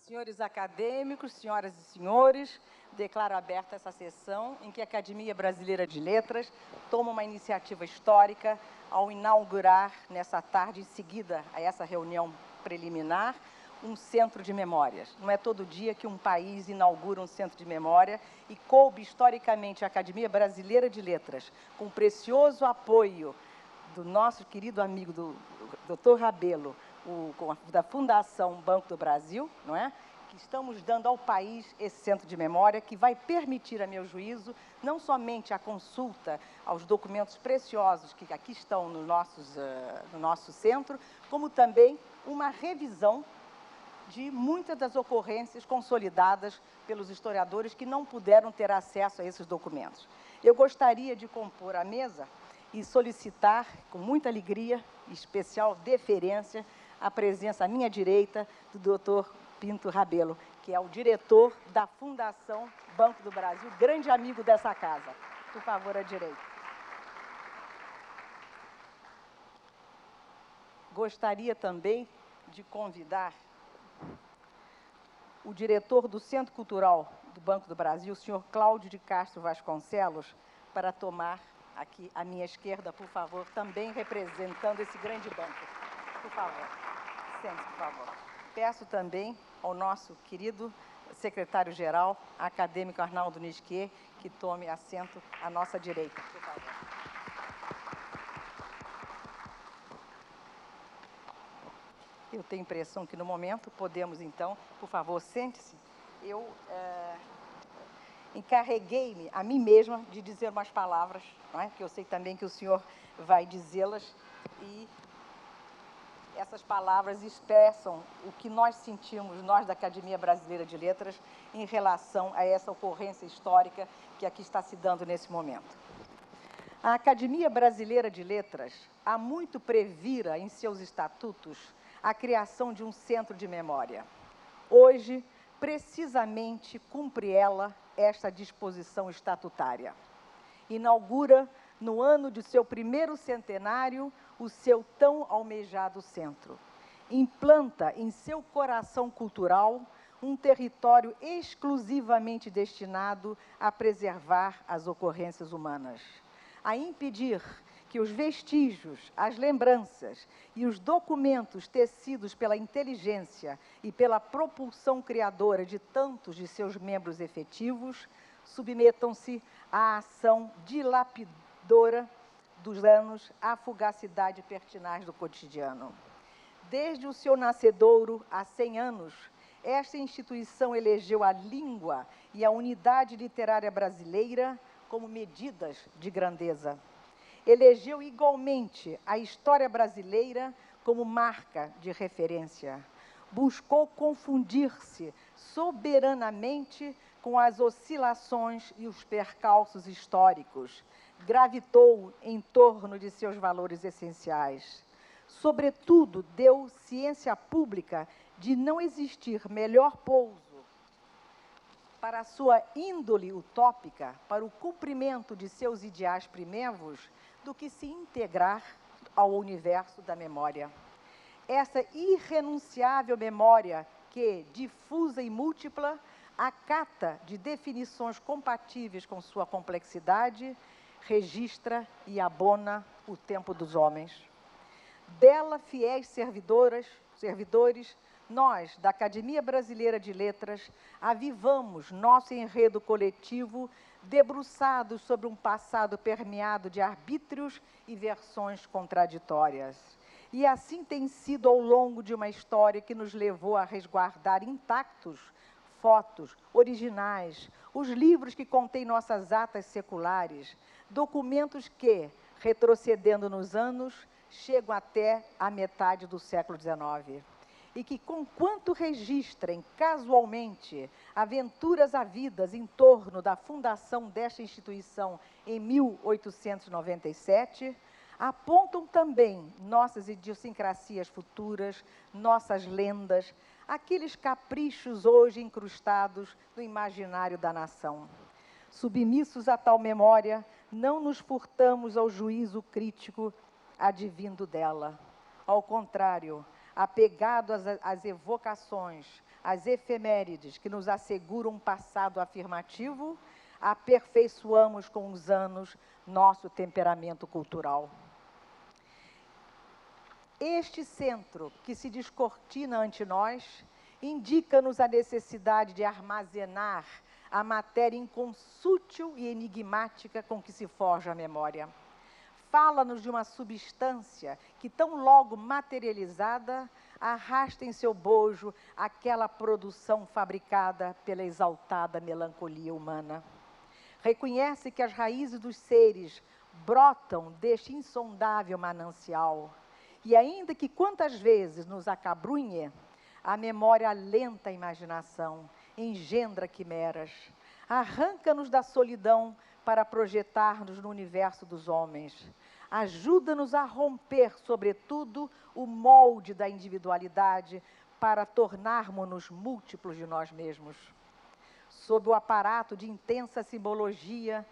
Senhores acadêmicos, senhoras e senhores, declaro aberta essa sessão em que a Academia Brasileira de Letras toma uma iniciativa histórica ao inaugurar, nessa tarde em seguida a essa reunião preliminar, um centro de memórias. Não é todo dia que um país inaugura um centro de memória e coube historicamente a Academia Brasileira de Letras, com o precioso apoio do nosso querido amigo, do Dr. Rabelo, da Fundação Banco do Brasil, não é? Que estamos dando ao país esse centro de memória que vai permitir, a meu juízo, não somente a consulta aos documentos preciosos que aqui estão no nosso centro, como também uma revisão de muitas das ocorrências consolidadas pelos historiadores que não puderam ter acesso a esses documentos. Eu gostaria de compor a mesa e solicitar, com muita alegria e especial deferência, a presença à minha direita do Dr. Pinto Rabelo, que é o diretor da Fundação Banco do Brasil, grande amigo dessa casa. Por favor, à direita. Gostaria também de convidar o diretor do Centro Cultural do Banco do Brasil, o senhor Cláudio de Castro Vasconcelos, para tomar aqui à minha esquerda, por favor, também representando esse grande banco. Por favor, sente-se, por favor. Peço também ao nosso querido secretário-geral, acadêmico Arnaldo Nisquier, que tome assento à nossa direita, por favor. Eu tenho a impressão que, no momento, podemos, então, por favor, sente-se. Eu encarreguei-me a mim mesma de dizer umas palavras, não é? Que eu sei também que o senhor vai dizê-las, e essas palavras expressam o que nós sentimos, nós da Academia Brasileira de Letras, em relação a essa ocorrência histórica que aqui está se dando nesse momento. A Academia Brasileira de Letras há muito previra em seus estatutos a criação de um centro de memória. Hoje, precisamente, cumpre ela esta disposição estatutária. Inaugura, no ano de seu primeiro centenário, o seu tão almejado centro. Implanta em seu coração cultural um território exclusivamente destinado a preservar as ocorrências humanas, a impedir que os vestígios, as lembranças e os documentos tecidos pela inteligência e pela propulsão criadora de tantos de seus membros efetivos submetam-se à ação dilapidora dos anos, à fugacidade pertinaz do cotidiano. Desde o seu nascedouro, há 100 anos, esta instituição elegeu a língua e a unidade literária brasileira como medidas de grandeza. Elegeu igualmente a história brasileira como marca de referência. Buscou confundir-se soberanamente com as oscilações e os percalços históricos. Gravitou em torno de seus valores essenciais. Sobretudo, deu ciência pública de não existir melhor pouso para a sua índole utópica, para o cumprimento de seus ideais primevos, do que se integrar ao universo da memória. Essa irrenunciável memória que, difusa e múltipla, acata de definições compatíveis com sua complexidade, registra e abona o tempo dos homens. Dela, fiéis servidores, nós, da Academia Brasileira de Letras, avivamos nosso enredo coletivo, debruçados sobre um passado permeado de arbítrios e versões contraditórias. E assim tem sido ao longo de uma história que nos levou a resguardar intactos fotos originais, os livros que contêm nossas atas seculares, documentos que, retrocedendo nos anos, chegam até a metade do século XIX. E que, conquanto registrem casualmente aventuras havidas em torno da fundação desta instituição em 1897, apontam também nossas idiosincrasias futuras, nossas lendas, aqueles caprichos hoje incrustados no imaginário da nação. Submissos a tal memória, não nos furtamos ao juízo crítico advindo dela. Ao contrário, apegado às evocações, as efemérides que nos asseguram um passado afirmativo, aperfeiçoamos com os anos nosso temperamento cultural. Este centro que se descortina ante nós indica-nos a necessidade de armazenar a matéria inconsútil e enigmática com que se forja a memória. Fala-nos de uma substância que, tão logo materializada, arrasta em seu bojo aquela produção fabricada pela exaltada melancolia humana. Reconhece que as raízes dos seres brotam deste insondável manancial. E ainda que quantas vezes nos acabrunhe, a memória alenta a imaginação, engendra quimeras, arranca-nos da solidão para projetar-nos no universo dos homens, ajuda-nos a romper, sobretudo, o molde da individualidade para tornarmos-nos múltiplos de nós mesmos. Sob o aparato de intensa simbologia,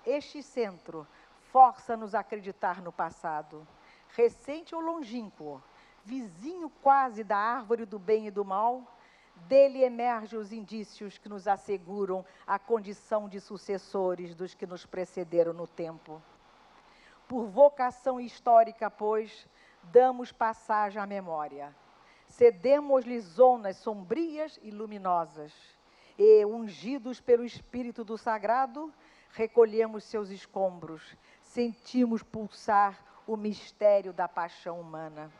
este centro força-nos a acreditar no passado, recente ou longínquo, vizinho quase da árvore do bem e do mal. Dele emergem os indícios que nos asseguram a condição de sucessores dos que nos precederam no tempo. Por vocação histórica, pois, damos passagem à memória. Cedemos-lhe zonas sombrias e luminosas, e, ungidos pelo Espírito do Sagrado, recolhemos seus escombros, sentimos pulsar o mistério da paixão humana.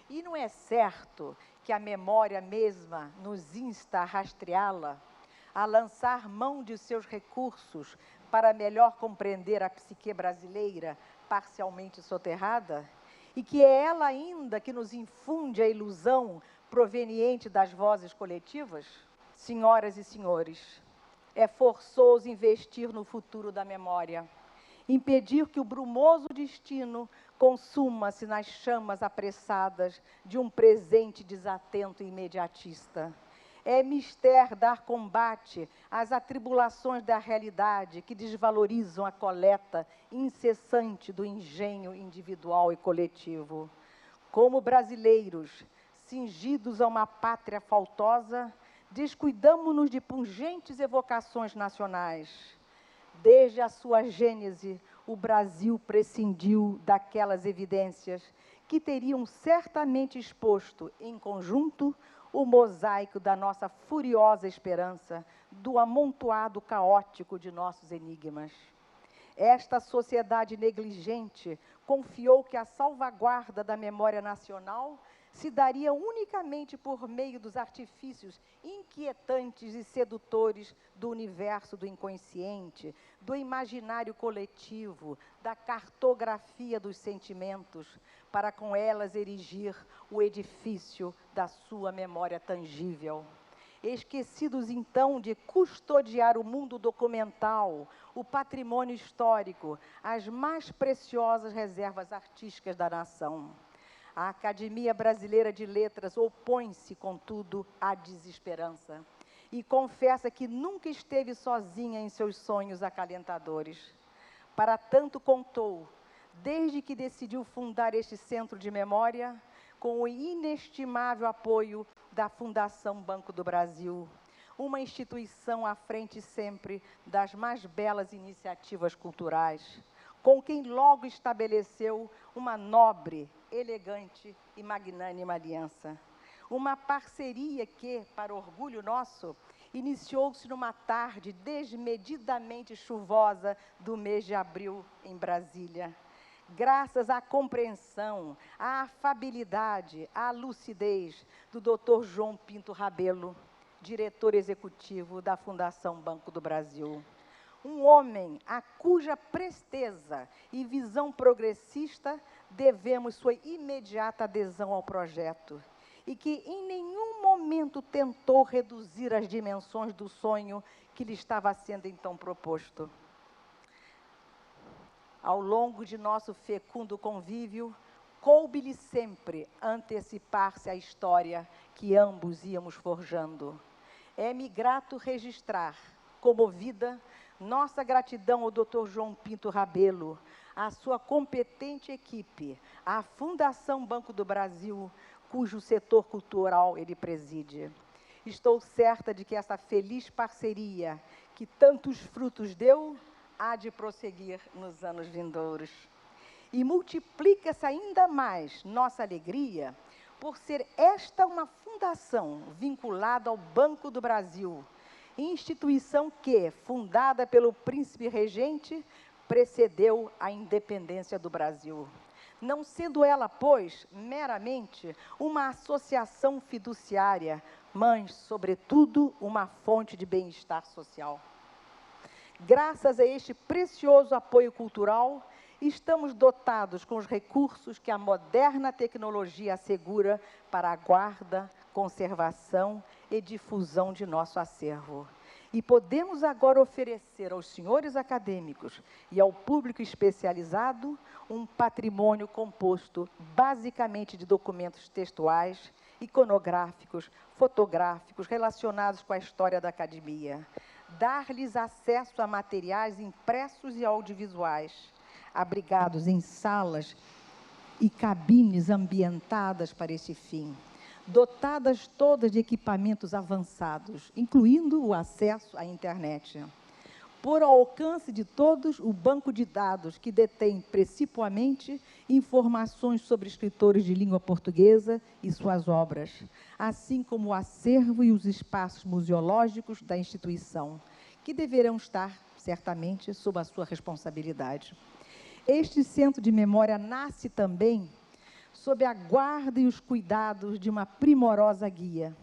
E não é certo que a memória mesma nos insta a rastreá-la, a lançar mão de seus recursos para melhor compreender a psique brasileira parcialmente soterrada? E que é ela ainda que nos infunde a ilusão proveniente das vozes coletivas? Senhoras e senhores, é forçoso investir no futuro da memória, impedir que o brumoso destino consuma-se nas chamas apressadas de um presente desatento e imediatista. É mister dar combate às atribulações da realidade que desvalorizam a coleta incessante do engenho individual e coletivo. Como brasileiros, cingidos a uma pátria faltosa, descuidamo-nos de pungentes evocações nacionais. Desde a sua gênese, o Brasil prescindiu daquelas evidências que teriam certamente exposto, em conjunto, o mosaico da nossa furiosa esperança, do amontoado caótico de nossos enigmas. Esta sociedade negligente confiou que a salvaguarda da memória nacional se daria unicamente por meio dos artifícios inquietantes e sedutores do universo do inconsciente, do imaginário coletivo, da cartografia dos sentimentos, para com elas erigir o edifício da sua memória tangível. Esquecidos, então, de custodiar o mundo documental, o patrimônio histórico, as mais preciosas reservas artísticas da nação. A Academia Brasileira de Letras opõe-se, contudo, à desesperança e confessa que nunca esteve sozinha em seus sonhos acalentadores. Para tanto contou, desde que decidiu fundar este centro de memória, com o inestimável apoio da Fundação Banco do Brasil, uma instituição à frente sempre das mais belas iniciativas culturais, com quem logo estabeleceu uma nobre, elegante e magnânima aliança. Uma parceria que, para orgulho nosso, iniciou-se numa tarde desmedidamente chuvosa do mês de abril em Brasília. Graças à compreensão, à afabilidade, à lucidez do Dr. João Pinto Rabelo, diretor executivo da Fundação Banco do Brasil. Um homem a cuja presteza e visão progressista devemos sua imediata adesão ao projeto, e que em nenhum momento tentou reduzir as dimensões do sonho que lhe estava sendo então proposto. Ao longo de nosso fecundo convívio, coube-lhe sempre antecipar-se à história que ambos íamos forjando. É-me grato registrar, comovida, nossa gratidão ao Dr. João Pinto Rabelo, à sua competente equipe, à Fundação Banco do Brasil, cujo setor cultural ele preside. Estou certa de que essa feliz parceria, que tantos frutos deu, há de prosseguir nos anos vindouros. E multiplica-se ainda mais nossa alegria por ser esta uma fundação vinculada ao Banco do Brasil, instituição que, fundada pelo príncipe regente, precedeu a independência do Brasil. Não sendo ela, pois, meramente uma associação fiduciária, mas, sobretudo, uma fonte de bem-estar social. Graças a este precioso apoio cultural, estamos dotados com os recursos que a moderna tecnologia assegura para a guarda, conservação e difusão de nosso acervo. E podemos agora oferecer aos senhores acadêmicos e ao público especializado um patrimônio composto basicamente de documentos textuais, iconográficos, fotográficos relacionados com a história da academia. Dar-lhes acesso a materiais impressos e audiovisuais, abrigados em salas e cabines ambientadas para esse fim, dotadas todas de equipamentos avançados, incluindo o acesso à internet. Por ao alcance de todos, o banco de dados que detém principalmente informações sobre escritores de língua portuguesa e suas obras, assim como o acervo e os espaços museológicos da instituição, que deverão estar, certamente, sob a sua responsabilidade. Este centro de memória nasce também sob a guarda e os cuidados de uma primorosa guia,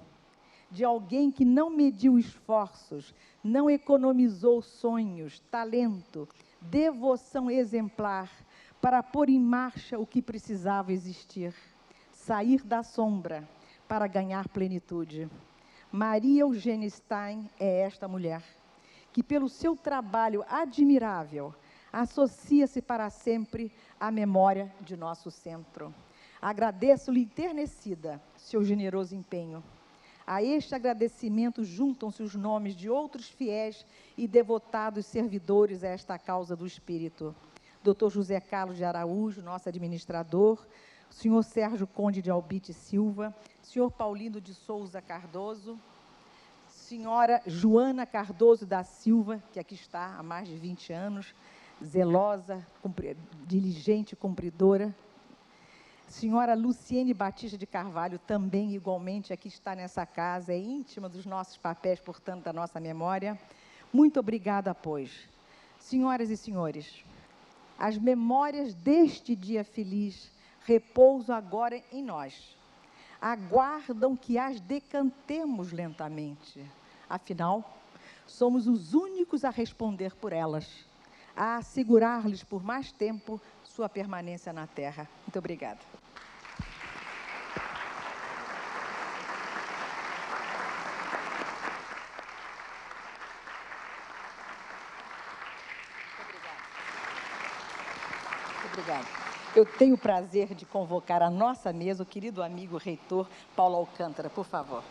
de alguém que não mediu esforços, não economizou sonhos, talento, devoção exemplar para pôr em marcha o que precisava existir, sair da sombra para ganhar plenitude. Maria Eugênia Stein é esta mulher, que pelo seu trabalho admirável associa-se para sempre à memória de nosso centro. Agradeço-lhe enternecida seu generoso empenho. A este agradecimento juntam-se os nomes de outros fiéis e devotados servidores a esta causa do Espírito. Dr. José Carlos de Araújo, nosso administrador, senhor Sérgio Conde de Albite Silva, senhor Paulino de Souza Cardoso, senhora Joana Cardoso da Silva, que aqui está há mais de 20 anos, zelosa, diligente, cumpridora. Senhora Luciene Batista de Carvalho, também igualmente aqui está nessa casa, é íntima dos nossos papéis, portanto, da nossa memória. Muito obrigada, pois. Senhoras e senhores, as memórias deste dia feliz repousam agora em nós. Aguardam que as decantemos lentamente. Afinal, somos os únicos a responder por elas, a assegurar-lhes por mais tempo sua permanência na Terra. Muito obrigada. Obrigada. Eu tenho o prazer de convocar à nossa mesa o querido amigo reitor Paulo Alcântara, por favor.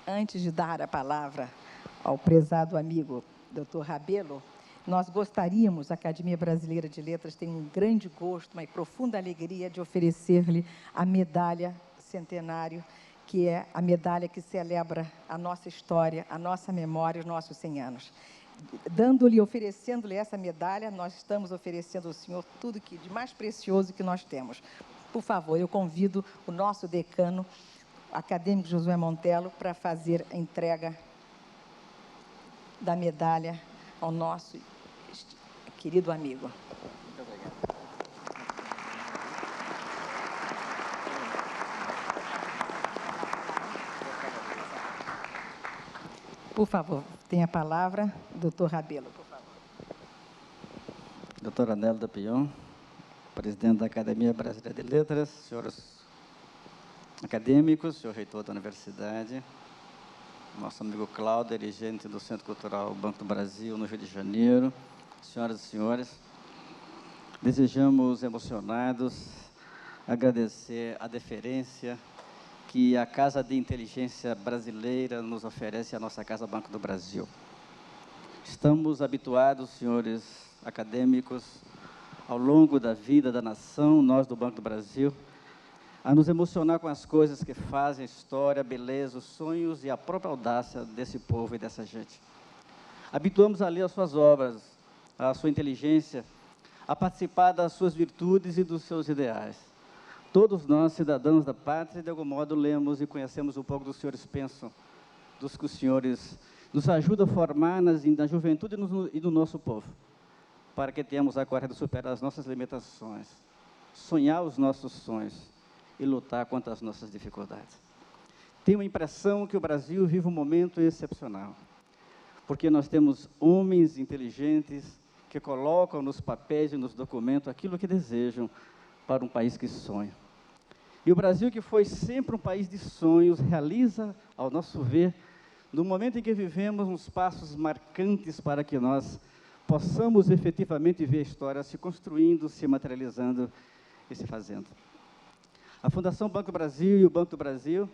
Antes de dar a palavra ao prezado amigo Dr. Rabelo, nós gostaríamos, a Academia Brasileira de Letras tem um grande gosto, uma profunda alegria de oferecer-lhe a medalha centenário, que é a medalha que celebra a nossa história, a nossa memória, os nossos 100 anos. Dando-lhe, oferecendo-lhe essa medalha, nós estamos oferecendo ao senhor tudo que de mais precioso que nós temos. Por favor, eu convido o nosso decano, acadêmico Josué Montelo, para fazer a entrega da medalha ao nosso querido amigo. Muito obrigado. Por favor, tem a palavra, doutor Rabelo, por favor. Doutora Nélida Pion, presidente da Academia Brasileira de Letras, senhores acadêmicos, senhor reitor da universidade, nosso amigo Cláudio, dirigente do Centro Cultural Banco do Brasil, no Rio de Janeiro, senhoras e senhores, desejamos emocionados agradecer a deferência que a Casa de Inteligência Brasileira nos oferece à nossa Casa Banco do Brasil. Estamos habituados, senhores acadêmicos, ao longo da vida da nação, nós do Banco do Brasil, a nos emocionar com as coisas que fazem a história, a beleza, os sonhos e a própria audácia desse povo e dessa gente. Habituamos a ler as suas obras, a sua inteligência, a participar das suas virtudes e dos seus ideais. Todos nós, cidadãos da pátria, de algum modo lemos e conhecemos um pouco dos senhores pensam, dos que os senhores nos ajudam a formar na juventude e no nosso povo, para que tenhamos a coragem de superar as nossas limitações, sonhar os nossos sonhos e lutar contra as nossas dificuldades. Tenho a impressão que o Brasil vive um momento excepcional, porque nós temos homens inteligentes que colocam nos papéis e nos documentos aquilo que desejam para um país que sonha. E o Brasil, que foi sempre um país de sonhos, realiza, ao nosso ver, no momento em que vivemos, uns passos marcantes para que nós possamos efetivamente ver a história se construindo, se materializando e se fazendo. A Fundação Banco do Brasil e o Banco do Brasil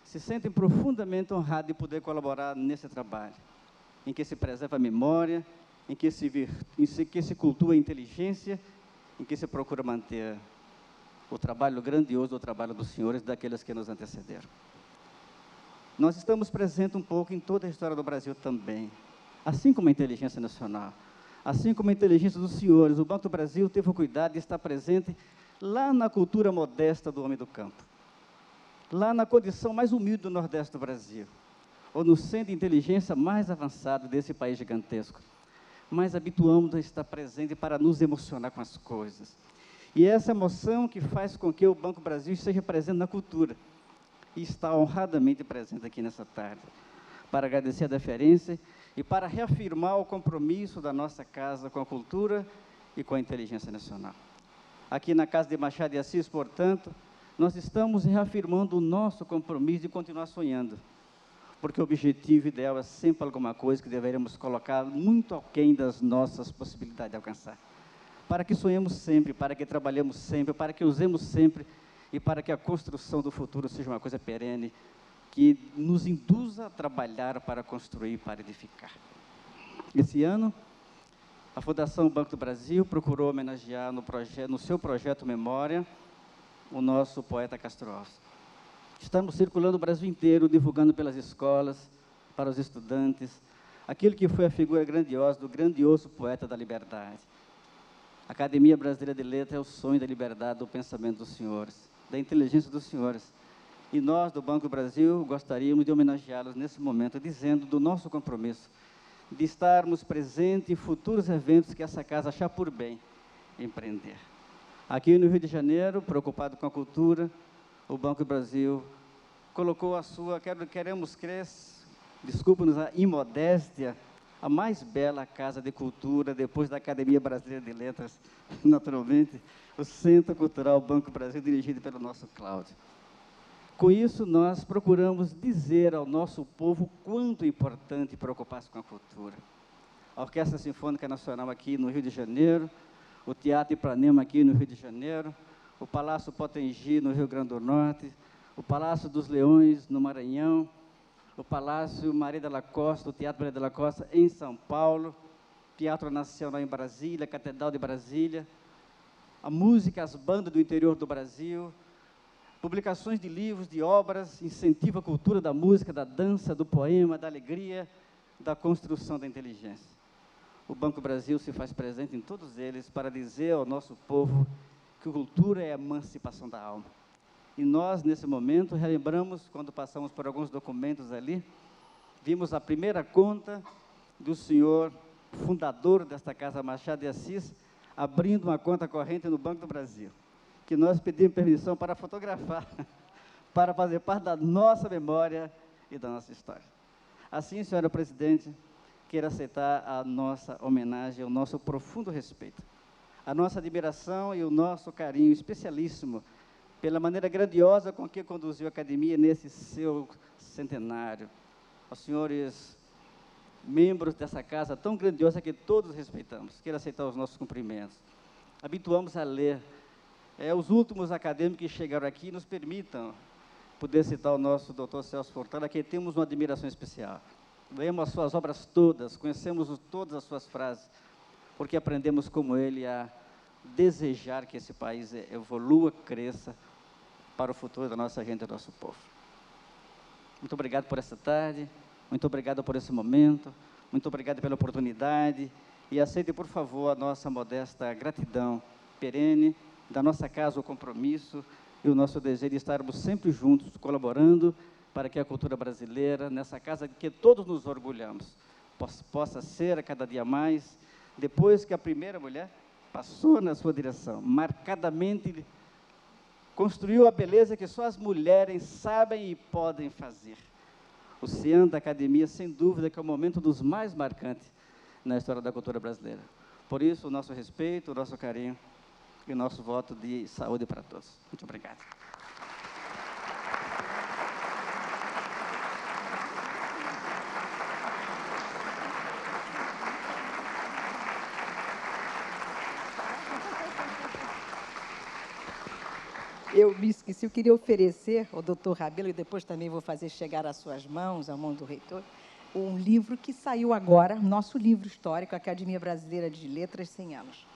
se sentem profundamente honrados de poder colaborar nesse trabalho, em que se preserva a memória, em que se cultua a inteligência, em que se procura manter o trabalho grandioso, o trabalho dos senhores e daqueles que nos antecederam. Nós estamos presentes um pouco em toda a história do Brasil também, assim como a inteligência nacional, assim como a inteligência dos senhores. O Banco do Brasil teve o cuidado de estar presente lá na cultura modesta do homem do campo, lá na condição mais humilde do Nordeste do Brasil, ou no centro de inteligência mais avançado desse país gigantesco. Mas habituamos a estar presente para nos emocionar com as coisas. E é essa emoção que faz com que o Banco do Brasil esteja presente na cultura, e está honradamente presente aqui nessa tarde, para agradecer a deferência e para reafirmar o compromisso da nossa casa com a cultura e com a inteligência nacional. Aqui na Casa de Machado de Assis, portanto, nós estamos reafirmando o nosso compromisso de continuar sonhando, porque o objetivo ideal é sempre alguma coisa que deveremos colocar muito aquém das nossas possibilidades de alcançar. Para que sonhemos sempre, para que trabalhemos sempre, para que usemos sempre e para que a construção do futuro seja uma coisa perene, que nos induza a trabalhar para construir, para edificar. Esse ano, a Fundação Banco do Brasil procurou homenagear no seu projeto Memória o nosso poeta Castro Alves. Estamos circulando o Brasil inteiro, divulgando pelas escolas, para os estudantes, aquilo que foi a figura grandiosa do grandioso poeta da liberdade. A Academia Brasileira de Letras é o sonho da liberdade do pensamento dos senhores, da inteligência dos senhores. E nós, do Banco do Brasil, gostaríamos de homenageá-los nesse momento, dizendo do nosso compromisso de estarmos presentes em futuros eventos que essa casa achar por bem empreender. Aqui no Rio de Janeiro, preocupado com a cultura, o Banco do Brasil colocou a sua, queremos crer, desculpa-nos a imodéstia, a mais bela casa de cultura, depois da Academia Brasileira de Letras, naturalmente, o Centro Cultural Banco do Brasil, dirigido pelo nosso Cláudio. Com isso, nós procuramos dizer ao nosso povo quanto é importante preocupar-se com a cultura. A Orquestra Sinfônica Nacional aqui no Rio de Janeiro, o Teatro Ipanema aqui no Rio de Janeiro, o Palácio Potengi no Rio Grande do Norte, o Palácio dos Leões no Maranhão, o Palácio Maria de la Costa, o Teatro Maria de la Costa em São Paulo, Teatro Nacional em Brasília, Catedral de Brasília, a música, as bandas do interior do Brasil, publicações de livros, de obras, incentiva a cultura da música, da dança, do poema, da alegria, da construção da inteligência. O Banco do Brasil se faz presente em todos eles para dizer ao nosso povo que cultura é a emancipação da alma. E nós, nesse momento, relembramos, quando passamos por alguns documentos ali, vimos a primeira conta do senhor fundador desta Casa Machado de Assis, abrindo uma conta corrente no Banco do Brasil, que nós pedimos permissão para fotografar, para fazer parte da nossa memória e da nossa história. Assim, senhora presidente, quero aceitar a nossa homenagem, o nosso profundo respeito, a nossa admiração e o nosso carinho especialíssimo pela maneira grandiosa com que conduziu a Academia nesse seu centenário. Aos senhores membros dessa casa tão grandiosa que todos respeitamos, quero aceitar os nossos cumprimentos. Habituamos a ler. Os últimos acadêmicos que chegaram aqui nos permitam poder citar o nosso doutor Celso Fortana, que temos uma admiração especial. Lemos as suas obras todas, conhecemos todas as suas frases, porque aprendemos como ele a desejar que esse país evolua, cresça para o futuro da nossa gente e do nosso povo. Muito obrigado por essa tarde, muito obrigado por esse momento, muito obrigado pela oportunidade e aceite, por favor, a nossa modesta gratidão perene, da nossa casa o compromisso e o nosso desejo de estarmos sempre juntos, colaborando para que a cultura brasileira, nessa casa de que todos nos orgulhamos, possa ser a cada dia mais, depois que a primeira mulher passou na sua direção, marcadamente construiu a beleza que só as mulheres sabem e podem fazer. O CIAN da Academia, sem dúvida, que é o momento dos mais marcantes na história da cultura brasileira. Por isso, o nosso respeito, o nosso carinho e o nosso voto de saúde para todos. Muito obrigado. Eu me esqueci, eu queria oferecer ao doutor Rabelo, e depois também vou fazer chegar às suas mãos, à mão do reitor, um livro que saiu agora, nosso livro histórico, Academia Brasileira de Letras, 100 anos.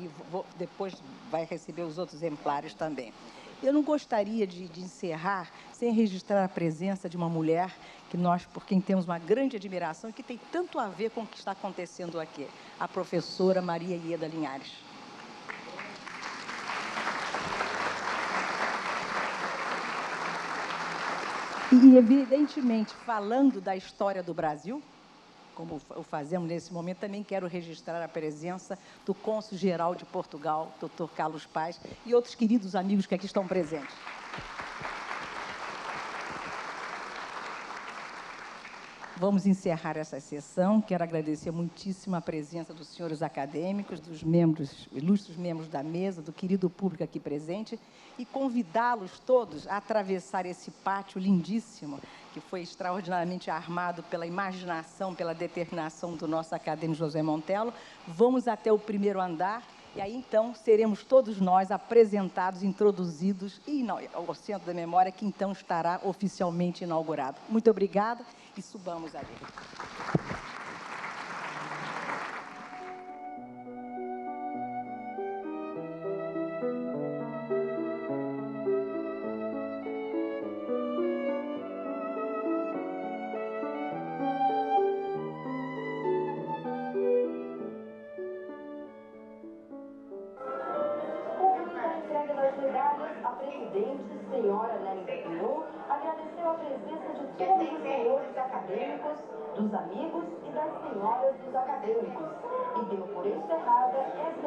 E depois vai receber os outros exemplares também. Eu não gostaria de encerrar sem registrar a presença de uma mulher que nós, por quem temos uma grande admiração e que tem tanto a ver com o que está acontecendo aqui, a professora Maria Ieda Linhares. E, evidentemente, falando da história do Brasil, como o fazemos nesse momento, também quero registrar a presença do cônsul-geral de Portugal, Dr. Carlos Paz, e outros queridos amigos que aqui estão presentes. Vamos encerrar essa sessão. Quero agradecer muitíssimo a presença dos senhores acadêmicos, dos membros, ilustres membros da mesa, do querido público aqui presente, e convidá-los todos a atravessar esse pátio lindíssimo, que foi extraordinariamente armado pela imaginação, pela determinação do nosso acadêmico José Montelo. Vamos até o primeiro andar, e aí, então, seremos todos nós apresentados, introduzidos ao Centro da Memória, que, então, estará oficialmente inaugurado. Muito obrigada e subamos ali. Senhora Nélia Pinhon agradeceu a presença de todos os senhores acadêmicos, dos amigos e das senhoras dos acadêmicos, e deu por encerrada essa